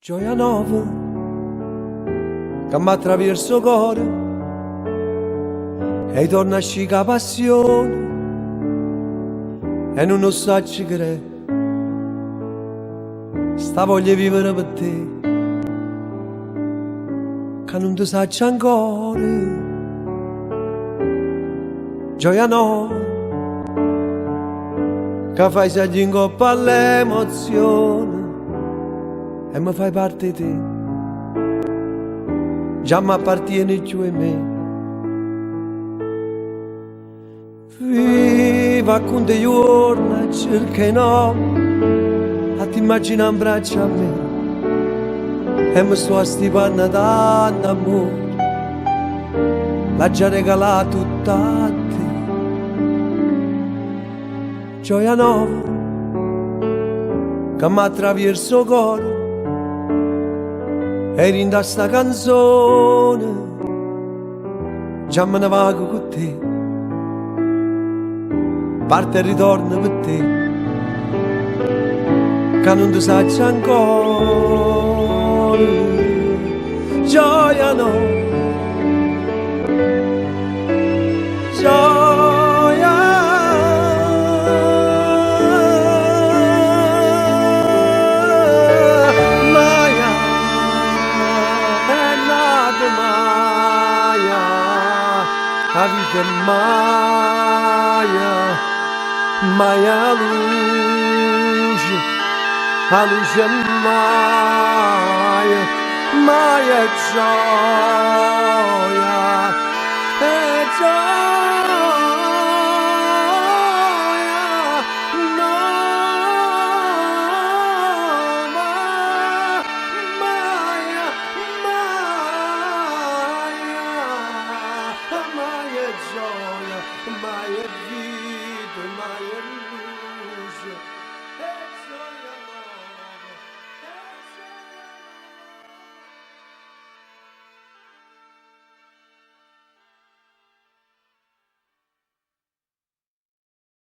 Gioia nuova che mi attraverso il cuore e torna a scica passione e non lo so ci credere, sta voglia di vivere per te che non ti saccia ancora. Gioia nuova che fai saggi in coppa all'emozione e mi fai parte di te, già mi appartieni più a me. Viva con te giorni, cerca no, a ti immaginare in braccio a me e mi sto a stipando tanto amore, l'ha già regalato tutta a te. Gioia nuova che mi attraverso il cuore e rinda sta canzone, già me ne vago con te, parte e ritorno per te, che non ti saccia ancora. Gioia no, gioia, Maia, è nato Maia, la vita è Maia, Maia luce, la luce è Maia, Maia è gioia, è gioia, no, Maia, Maia, Maia è gioia, Maia è